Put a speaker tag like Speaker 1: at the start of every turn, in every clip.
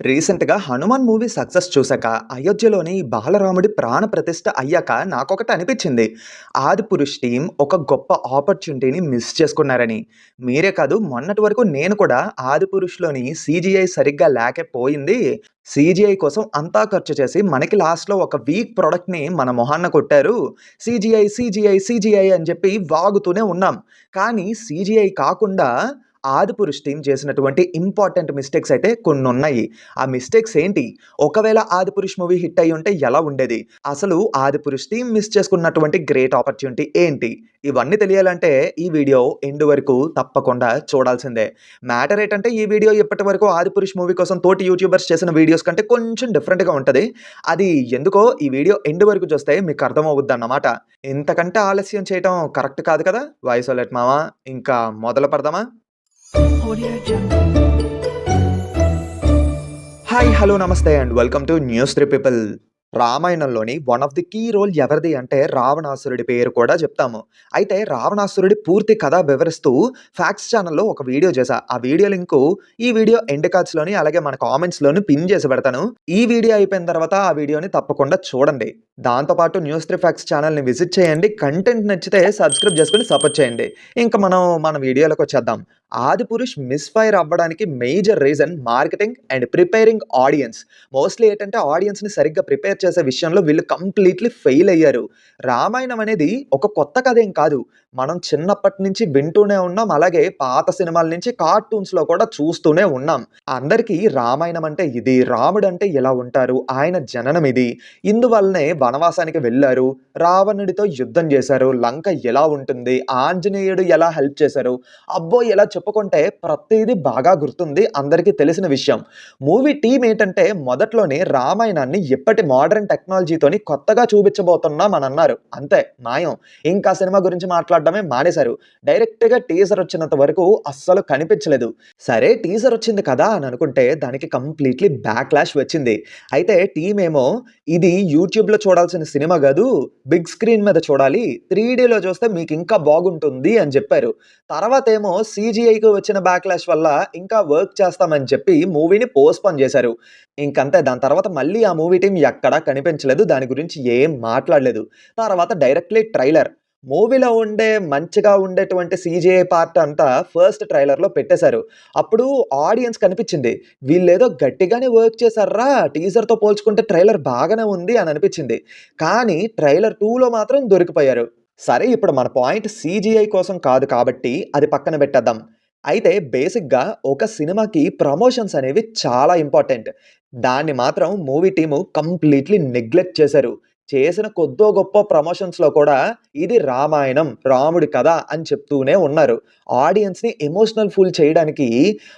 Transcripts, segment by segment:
Speaker 1: రీసెంట్‌గా 'Hanuman' movie success చూసాక, అయోధ్యలోని బాలరాముడి ప్రాణ ప్రతిష్ఠ అయ్యాక నాకొకటి అనిపిచ్చింది. 'ఆదిపురుష్' టీమ్ ఒక గొప్ప ఆపర్చునిటీని మిస్ చేసుకున్నారని. మీరే కాదు మొన్నటి వరకు నేను కూడా 'ఆదిపురుష్‌లోని' సీజీఐ సరిగ్గా లేకే పోయింది. సీజీఐ కోసం అంతా ఖర్చు చేసి మనకి లాస్ట్‌లో ఒక వీక్ ప్రొడక్ట్‌ని మన మొహాన కొట్టారు. సీజీఐ, సీజీఐ, సీజీఐ అని చెప్పి వాగుతూనే ఉన్నాం. కానీ సీజీఐ కాకుండా 'ఆదిపురుష్' టీమ్ చేసినటువంటి ఇంపార్టెంట్ మిస్టేక్స్ అయితే కొన్నున్నాయి. ఆ మిస్టేక్స్ ఏంటి? ఒకవేళ 'ఆదిపురుష్' మూవీ హిట్ అయ్యుంటే ఎలా ఉండేది? అసలు 'ఆదిపురుష్' టీమ్ మిస్ చేసుకున్నటువంటి గ్రేట్ ఆపర్చునిటీ ఏంటి? ఇవన్నీ తెలియాలంటే ఈ వీడియో ఎండ్ వరకు తప్పకుండా చూడాల్సిందే. మ్యాటర్ ఏంటంటే ఈ వీడియో ఇప్పటి వరకు 'ఆదిపురుష్' మూవీ కోసం తోటి యూట్యూబర్స్ చేసిన వీడియోస్ కంటే కొంచెం డిఫరెంట్‌గా ఉంటది. అది ఎందుకో ఈ వీడియో ఎండ్ వరకు చూస్తే మీకు అర్థమవుద్దన్నమాట. ఇంతకంటే ఆలస్యం చేయటం కరెక్ట్ కాదు కదా! వాయిస్ ఓలెట్ మామ. ఇంకా మొదలు పెడదామా?
Speaker 2: Audio Jungle.
Speaker 1: Hi! Hello! Namaste and welcome to news 3 people. రామాయణంలోని one of the key role ఎవరిది అంటే రావణాసురుడి పేరు కూడా చెప్తాము. అయితే రావణాసురుడి పూర్తి కథ వివరిస్తూ ఫ్యాక్ట్స్ ఛానెల్‌లో ఒక వీడియో చేశా. ఆ వీడియో లింకు ఈ వీడియో ఎండ్ కార్డ్స్‌లోని అలాగే మన కామెంట్స్‌లోని పిన్ చేసి పెడతాను. ఈ వీడియో అయిపోయిన తర్వాత ఆ వీడియోని తప్పకుండా చూడండి. దాంతో పాటు న్యూస్ 3 ఫ్యాక్ట్స్ ఛానెల్‌ని విజిట్ చేయండి. కంటెంట్ నచ్చితే సబ్స్క్రైబ్ చేసుకొని సపోర్ట్ చేయండి. ఇంక మనం మన వీడియోలోకొచ్చేద్దాం. 'ఆదిపురుష్' మిస్‌ఫైర్ అవ్వడానికి major reason marketing and preparing audience. Mostly ఏంటంటే ఆడియన్స్‌ని సరిగ్గా ప్రిపేర్ చేసే విషయంలో వీళ్ళు కంప్లీట్‌లీ ఫెయిల్ అయ్యారు. రామాయణం అనేది ఒక కొత్త కథేం కాదు. మనం చిన్నప్పటి నుంచి వింటూనే ఉన్నాం. అలాగే పాత సినిమాల నుంచి కార్టూన్స్‌లో కూడా చూస్తూనే ఉన్నాం. అందరికీ రామాయణం అంటే ఇది, రాముడంటే ఇలా ఉంటారు, ఆయన జననం ఇది, ఇందువల్లనే వనవాసానికి వెళ్లారు, రావణుడితో యుద్ధం చేశారు, లంక ఎలా ఉంటుంది, ఆంజనేయుడు ఎలా హెల్ప్ చేశారు, అబ్బో! ఇలా చెప్పుకుంటే ప్రతీది బాగా గుర్తుంది. అందరికీ తెలిసిన విషయం. మూవీ టీమ్ ఏంటంటే మొదట్లోనే రామాయణాన్ని ఇప్పటి మోడర్న్ టెక్నాలజీతోని కొత్తగా చూపించబోతున్నాం అని అన్నారు. అంతే మాయం. ఇంకా సినిమా గురించి మాట్లాడడమే మానేశారు. డైరెక్ట్‌గా టీజర్ వచ్చినంత వరకు అస్సలు కనిపించలేదు. సరే టీజర్ వచ్చింది కదా అని అనుకుంటే దానికి కంప్లీట్‌లీ బ్యాక్‌లాష్ వచ్చింది. అయితే టీమ్ ఏమో ఇది యూట్యూబ్‌లో చూడాల్సిన సినిమా గాదు. బిగ్ స్క్రీన్ మీద చూడాలి. 3డీలో చూస్తే మీకు ఇంకా బాగుంటుంది అని చెప్పారు. తర్వాతేమో సీజీఐకి వచ్చిన బ్యాక్‌లాష్ వల్ల ఇంకా వర్క్ చేస్తామని చెప్పి మూవీని పోస్ట్‌పోన్ చేశారు. ఇంకంతే దాని తర్వాత మళ్ళీ ఆ మూవీ టీమ్ ఎక్కడా కనిపించలేదు. దాని గురించి ఏం మాట్లాడలేదు. తర్వాత డైరెక్ట్‌లీ ట్రైలర్. మూవీలో మంచిగా ఉండేటువంటి సీజీఐ పార్ట్ అంతా ఫస్ట్ ట్రైలర్‌లో పెట్టేశారు. అప్పుడు ఆడియన్స్ కనిపించింది. వీళ్ళేదో గట్టిగానే వర్క్ చేశార్రా! టీజర్‌తో పోల్చుకుంటే ట్రైలర్ బాగానే ఉంది అని అనిపించింది. కానీ ట్రైలర్ 2లో మాత్రం దొరికిపోయారు. సరే ఇప్పుడు మన పాయింట్ సీజీఐ కోసం కాదు కాబట్టి అది పక్కన పెట్టేద్దాం. అయితే బేసిక్‌గా ఒక సినిమాకి ప్రమోషన్స్ అనేవి చాలా ఇంపార్టెంట్. దాన్ని మాత్రం మూవీ టీము కంప్లీట్‌లీ నెగ్లెక్ట్ చేశారు. చేసిన కొద్దో గొప్పో ప్రమోషన్స్‌లో కూడా ఇది రామాయణం, రాముడి కథ అని చెప్తూనే ఉన్నారు. ఆడియన్స్‌ని ఎమోషనల్ ఫూల్ చేయడానికి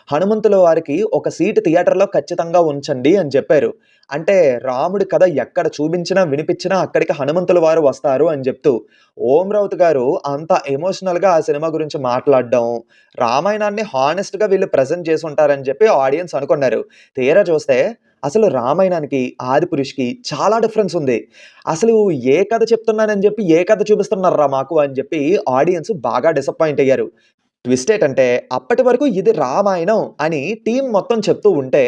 Speaker 1: హనుమంతుల వారికి ఒక సీట్ థియేటర్‌లో ఖచ్చితంగా ఉంచండి అని చెప్పారు. అంటే రాముడి కథ ఎక్కడ చూపించినా, వినిపించినా అక్కడికి హనుమంతుల వారు వస్తారు అని చెప్తూ. ఓం రావుత్ గారు అంత ఎమోషనల్‌గా ఆ సినిమా గురించి మాట్లాడడం, రామాయణాన్ని హానెస్ట్‌గా వీళ్ళు ప్రెజెంట్ చేసుంటారని చెప్పి ఆడియన్స్ అనుకున్నారు. తీరా చూస్తే అసలు రామాయణానికి, ఆదిపురుష్‌కి చాలా డిఫరెన్స్ ఉంది. అసలు ఏ కథ చెప్తున్నానని చెప్పి, ఏ కథ చూపిస్తున్నార్రా మాకు అని చెప్పి ఆడియన్స్ బాగా డిసప్పాయింట్ అయ్యారు. ట్విస్ట్ ఏటంటే అప్పటి వరకు ఇది రామాయణం అని టీమ్ మొత్తం చెప్తూ ఉంటే,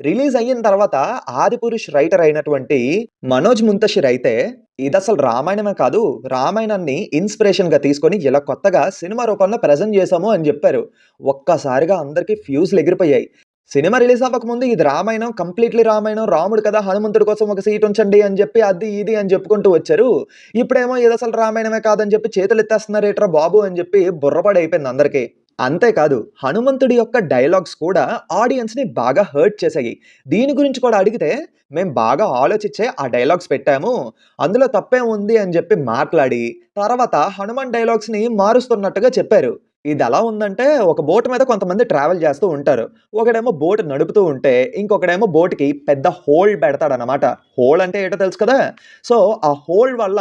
Speaker 1: రిలీజ్ అయిన తర్వాత 'ఆదిపురుష్' రైటర్ అయినటువంటి మనోజ్ ముంతషిర్ అయితే, ఇదసలు రామాయణమే కాదు, రామాయణాన్ని ఇన్‌స్పిరేషన్‌గా తీసుకొని ఇలా కొత్తగా సినిమా రూపంలో ప్రెజెంట్ చేశాము అని చెప్పారు. ఒక్కసారిగా అందరికి ఫ్యూజ్‌లు ఎగిరిపోయాయి. సినిమా రిలీజ్ అవ్వకముందు ఇది రామాయణం, కంప్లీట్‌లీ రామాయణం, రాముడు కదా! హనుమంతుడి కోసం ఒక సీట్ ఉంచండి అని చెప్పి అది, ఇది అని చెప్పుకుంటూ వచ్చారు. ఇప్పుడేమో ఇదసలు రామాయణమే కాదని చెప్పి చేతులెత్తేస్తున్నారేట్రా బాబు అని చెప్పి బుర్రపాడైపోయింది అందరికి. అంతేకాదు హనుమంతుడి యొక్క డైలాగ్స్ కూడా ఆడియన్స్‌ని బాగా హర్ట్ చేశాయి. దీని గురించి కూడా అడిగితే, "మేం బాగా ఆలోచిచ్చే ఆ డైలాగ్స్ పెట్టాము. అందులో తప్పేముంది" అని చెప్పి మాట్లాడి, తర్వాత హనుమాన్ డైలాగ్స్‌ని మారుస్తున్నట్టుగా చెప్పారు. ఇదెలా ఉందంటే, ఒక బోట్ మీద కొంతమంది ట్రావెల్ చేస్తూ ఉంటారు. ఒకడేమో బోట్ నడుపుతూ ఉంటే, ఇంకొకడేమో బోట్‌కి పెద్ద హోల్ పెడతాడనమాట. హోల్ అంటే ఏంటో తెలుసు కదా! సో, ఆ హోల్ వల్ల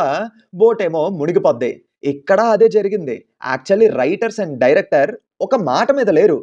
Speaker 1: బోటేమో మునిగిపోద్ది. ఇక్కడ అదే జరిగింది. యాక్చువల్లీ రైటర్స్ అండ్ డైరెక్టర్ ఒక మాట మీద లేరు.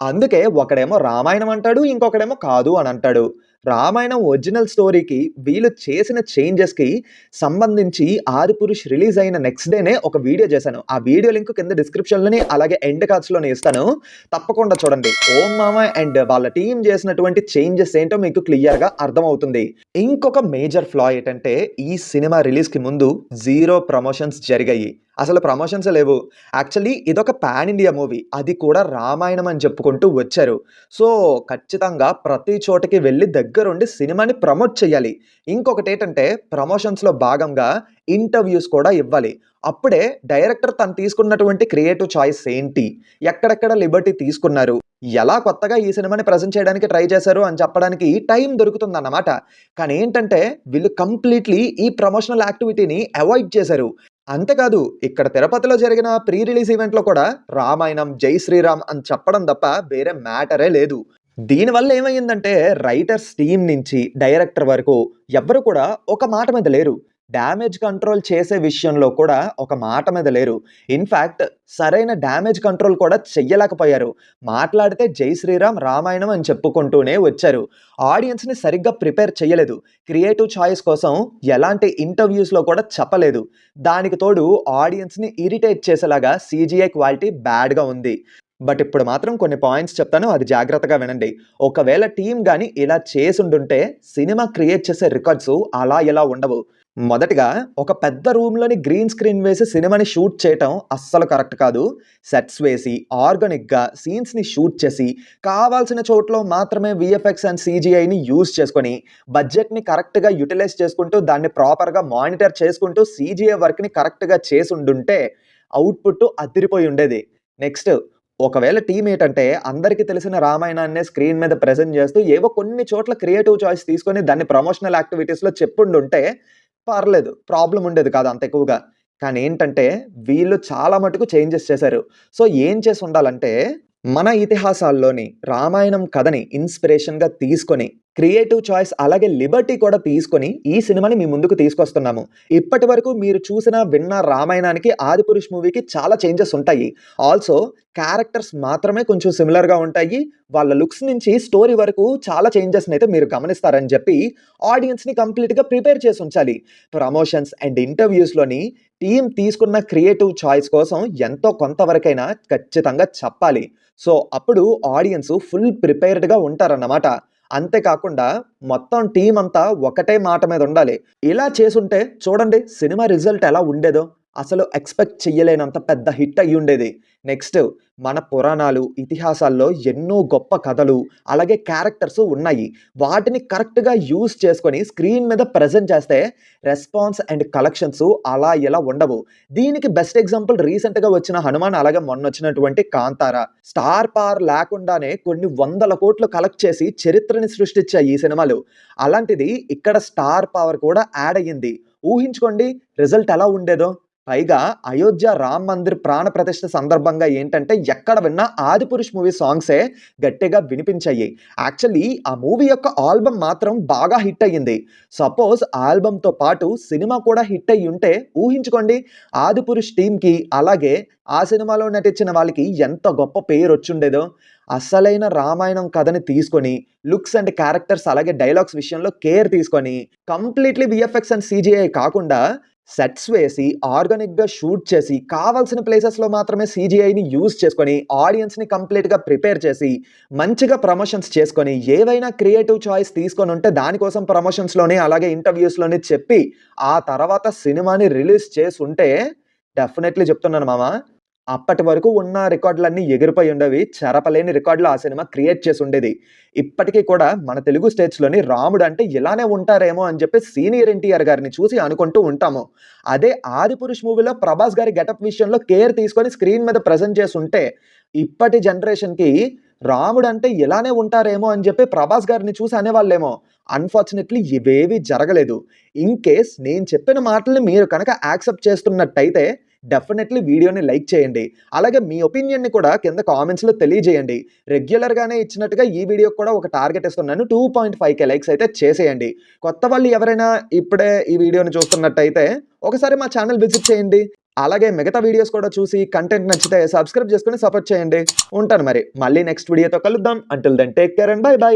Speaker 1: అందుకే ఒకడేమో రామాయణం అంటాడు. ఇంకొకడేమో కాదు అని అంటాడు. రామాయణం ఒరిజినల్ స్టోరీకి వీళ్ళు చేసిన చేంజెస్‌కి సంబంధించి 'ఆదిపురుష్' రిలీజ్ అయిన నెక్స్ట్ డేనే ఒక వీడియో చేశాను. ఆ వీడియో లింక్ కింద డిస్క్రిప్షన్‌లోని అలాగే ఎండ్ కార్డ్స్‌లోని ఇస్తాను. తప్పకుండా చూడండి. ఓం మామ అండ్ వాళ్ళ టీమ్ చేసినటువంటి చేంజెస్ ఏంటో మీకు క్లియర్‌గా అర్థమవుతుంది. ఇంకొక మేజర్ ఫ్లా ఏంటంటే ఈ సినిమా రిలీజ్‌కి ముందు 0 ప్రమోషన్స్ జరిగాయి. అసలు ప్రమోషన్సే లేవు. యాక్చువల్లీ ఇదొక పాన్ ఇండియా మూవీ. అది కూడా రామాయణం అని చెప్పుకుంటూ వచ్చారు. సో, ఖచ్చితంగా ప్రతి చోటకి వెళ్లి దగ్గరుండి సినిమాని ప్రమోట్ చేయాలి. ఇంకొకటేంటంటే ప్రమోషన్స్‌లో భాగంగా ఇంటర్వ్యూస్ కూడా ఇవ్వాలి. అప్పుడే డైరెక్టర్ తను తీసుకున్నటువంటి క్రియేటివ్ చాయిస్ ఏంటి? ఎక్కడెక్కడ లిబర్టీ తీసుకున్నారు? ఎలా కొత్తగా ఈ సినిమాని ప్రెజెంట్ చేయడానికి ట్రై చేశారు అని చెప్పడానికి టైం దొరుకుతుందన్నమాట. కానీ ఏంటంటే వీళ్ళు కంప్లీట్‌లీ ఈ ప్రమోషనల్ యాక్టివిటీని అవాయిడ్ చేశారు. అంతేకాదు ఇక్కడ తిరుపతిలో జరిగిన ప్రీ రిలీజ్ ఈవెంట్‌లో కూడా రామాయణం, జై శ్రీరామ్ అని చెప్పడం తప్ప వేరే మ్యాటరే లేదు. దీనివల్ల ఏమైందంటే రైటర్స్ టీమ్ నుంచి డైరెక్టర్ వరకు ఎవ్వరు కూడా ఒక మాట మీద లేరు. డ్యామేజ్ కంట్రోల్ చేసే విషయంలో కూడా ఒక మాట మీద లేరు. ఇన్‌ఫాక్ట్ సరైన డ్యామేజ్ కంట్రోల్ కూడా చెయ్యలేకపోయారు. మాట్లాడితే జై శ్రీరామ్, రామాయణం అని చెప్పుకుంటూనే వచ్చారు. ఆడియన్స్‌ని సరిగ్గా ప్రిపేర్ చేయలేదు. క్రియేటివ్ చాయిస్ కోసం ఎలాంటి ఇంటర్వ్యూస్‌లో కూడా చెప్పలేదు. దానికి తోడు ఆడియన్స్‌ని ఇరిటేట్ చేసేలాగా సీజీఐ క్వాలిటీ బ్యాడ్‌గా ఉంది. బట్ ఇప్పుడు మాత్రం కొన్ని పాయింట్స్ చెప్తాను. అది జాగ్రత్తగా వినండి. ఒకవేళ టీమ్ గాని ఇలా చేసుండుంటే సినిమా క్రియేట్ చేసే రికార్డ్స్ అలా ఇలా ఉండవు. మొదటిగా ఒక పెద్ద రూమ్‌లోని గ్రీన్ స్క్రీన్ వేసి సినిమాని షూట్ చేయటం అస్సలు కరెక్ట్ కాదు. సెట్స్ వేసి ఆర్గానిక్‌గా సీన్స్‌ని షూట్ చేసి కావాల్సిన చోట్ల మాత్రమే వీఎఫ్ఎక్స్ అండ్ సీజీఐని యూజ్ చేసుకొని బడ్జెట్‌ని కరెక్ట్‌గా యుటిలైజ్ చేసుకుంటూ దాన్ని ప్రాపర్‌గా మానిటర్ చేసుకుంటూ సీజీఐ వర్క్‌ని కరెక్ట్‌గా చేసుండుంటే అవుట్‌పుట్ అదిరిపోయి ఉండేది. నెక్స్ట్ ఒకవేళ టీమ్ ఏంటంటే అందరికీ తెలిసిన రామాయణాన్నే స్క్రీన్ మీద ప్రెజెంట్ చేస్తూ ఏవో కొన్ని చోట్ల క్రియేటివ్ చాయిస్ తీసుకొని దాన్ని ప్రమోషనల్ యాక్టివిటీస్‌లో చెప్పుండుంటే పర్లేదు. ప్రాబ్లమ్ ఉండేది కాదు అంత ఎక్కువగా. కానీ ఏంటంటే వీళ్ళు చాలా మటుకు చేంజెస్ చేశారు. సో, ఏం చేసుండాలంటే మన ఇతిహాసాల్లోని రామాయణం కథని ఇన్‌స్పిరేషన్‌గా తీసుకొని క్రియేటివ్ చాయిస్ అలాగే లిబర్టీ కూడా తీసుకొని ఈ సినిమాని మీ ముందుకు తీసుకొస్తున్నాము. ఇప్పటివరకు మీరు చూసిన, విన్న రామాయణానికి 'ఆదిపురుష్' మూవీకి చాలా చేంజెస్ ఉంటాయి. ఆల్సో క్యారెక్టర్స్ మాత్రమే కొంచెం సిమిలర్‌గా ఉంటాయి. వాళ్ళ లుక్స్ నుంచి స్టోరీ వరకు చాలా చేంజెస్‌నైతే మీరు గమనిస్తారని చెప్పి ఆడియన్స్‌ని కంప్లీట్‌గా ప్రిపేర్ చేసి ఉంచాలి. ప్రమోషన్స్ అండ్ ఇంటర్వ్యూస్‌లోని టీమ్ తీసుకున్న క్రియేటివ్ చాయిస్ కోసం ఎంతో కొంతవరకైనా ఖచ్చితంగా చెప్పాలి. సో, అప్పుడు ఆడియన్స్ ఫుల్ ప్రిపేర్డ్‌గా ఉంటారన్నమాట. అంతేకాకుండా మొత్తం టీమ్ అంతా ఒకటే మాట మీద ఉండాలి. ఇలా చేసుంటే చూడండి సినిమా రిజల్ట్ ఎలా ఉండేదో. అసలు ఎక్స్‌పెక్ట్ చెయ్యలేనంత పెద్ద హిట్ అయ్యుండేది. నెక్స్ట్ మన పురాణాలు, ఇతిహాసాల్లో ఎన్నో గొప్ప కథలు, అలాగే క్యారెక్టర్స్ ఉన్నాయి. వాటిని కరెక్ట్‌గా యూజ్ చేసుకొని స్క్రీన్ మీద ప్రెజెంట్ చేస్తే రెస్పాన్స్ అండ్ కలెక్షన్స్ అలా ఇలా ఉండవు. దీనికి బెస్ట్ ఎగ్జాంపుల్ రీసెంట్‌గా వచ్చిన 'హనుమాన్' అలాగే మొన్నొచ్చినటువంటి 'కాంతార'. స్టార్ పవర్ లేకుండానే కొన్ని వందల కోట్లు కలెక్ట్ చేసి చరిత్రని సృష్టించాయి ఈ సినిమాలు. అలాంటిది ఇక్కడ స్టార్ పవర్ కూడా యాడ్ అయ్యింది. ఊహించుకోండి రిజల్ట్ ఎలా ఉండేదో. పైగా అయోధ్య రామ్ మందిర్ ప్రాణ ప్రతిష్ఠ సందర్భంగా ఏంటంటే ఎక్కడ విన్నా 'ఆదిపురుష్' మూవీ సాంగ్సే గట్టిగా వినిపించాయి. యాక్చువల్లీ ఆ మూవీ యొక్క ఆల్బమ్ మాత్రం బాగా హిట్ అయ్యింది. సపోజ్ ఆల్బమ్‌తో పాటు సినిమా కూడా హిట్ అయ్యుంటే ఊహించుకోండి 'ఆదిపురుష్' టీమ్‌కి అలాగే ఆ సినిమాలో నటించిన వాళ్ళకి ఎంత గొప్ప పేరొచ్చుండేదో. అసలైన రామాయణం కథని తీసుకొని లుక్స్ అండ్ క్యారెక్టర్స్ అలాగే డైలాగ్స్ విషయంలో కేర్ తీసుకొని కంప్లీట్‌లీ వీఎఫ్ఎక్స్ అండ్ సీజీఐ కాకుండా సెట్స్ వేసి ఆర్గానిక్‌గా షూట్ చేసి కావాల్సిన ప్లేసెస్‌లో మాత్రమే సీజీఐని యూజ్ చేసుకొని ఆడియన్స్‌ని కంప్లీట్‌గా ప్రిపేర్ చేసి మంచిగా ప్రమోషన్స్ చేసుకొని ఏవైనా క్రియేటివ్ చాయిస్ తీసుకొనుంటే దానికోసం ప్రమోషన్స్‌లోని అలాగే ఇంటర్వ్యూస్‌లోని చెప్పి ఆ తర్వాత సినిమాని రిలీజ్ చేసుంటే డెఫినైట్‌లీ చెప్తున్నాను మామ అప్పటి వరకు ఉన్న రికార్డులన్నీ ఎగిరిపోయి ఉండేవి. చెరపలేని రికార్డులు ఆ సినిమా క్రియేట్ చేసుండేది. ఇప్పటికి కూడా మన తెలుగు స్టేట్స్‌లోని రాముడు అంటే ఇలానే ఉంటారేమో అని చెప్పి సీనియర్ ఎన్టీఆర్ గారిని చూసి అనుకుంటూ ఉంటాము. అదే 'ఆదిపురుష్' మూవీలో ప్రభాస్ గారి గెటప్ విషయంలో కేర్ తీసుకొని స్క్రీన్ మీద ప్రెజెంట్ చేసుంటే ఇప్పటి జనరేషన్‌కి రాముడంటే ఇలానే ఉంటారేమో అని చెప్పి ప్రభాస్ గారిని చూసి అనేవాళ్ళేమో. అన్‌ఫార్చునేట్‌లీ ఇవేవి జరగలేదు. ఇన్ కేస్ నేను చెప్పిన మాటల్ని మీరు కనుక యాక్సెప్ట్ చేస్తున్నట్టయితే డెఫినెట్‌లీ వీడియోని లైక్ చేయండి. అలాగే మీ ఒపీనియన్‌ని కూడా కింద కామెంట్స్‌లో తెలియజేయండి. రెగ్యులర్‌గానే ఇచ్చినట్టుగా ఈ వీడియోకి కూడా ఒక టార్గెట్ ఇస్తున్నాను. 2.5K లైక్స్ అయితే చేసేయండి. కొత్త వాళ్ళు ఎవరైనా ఇప్పుడే ఈ వీడియోని చూస్తున్నట్టయితే ఒకసారి మా ఛానల్ విజిట్ చేయండి. అలాగే మిగతా వీడియోస్ కూడా చూసి కంటెంట్ నచ్చితే సబ్స్క్రైబ్ చేసుకొని సపోర్ట్ చేయండి. ఉంటాను మరి. మళ్ళీ నెక్స్ట్ వీడియోతో కలుద్దాం. Until then take care and bye by.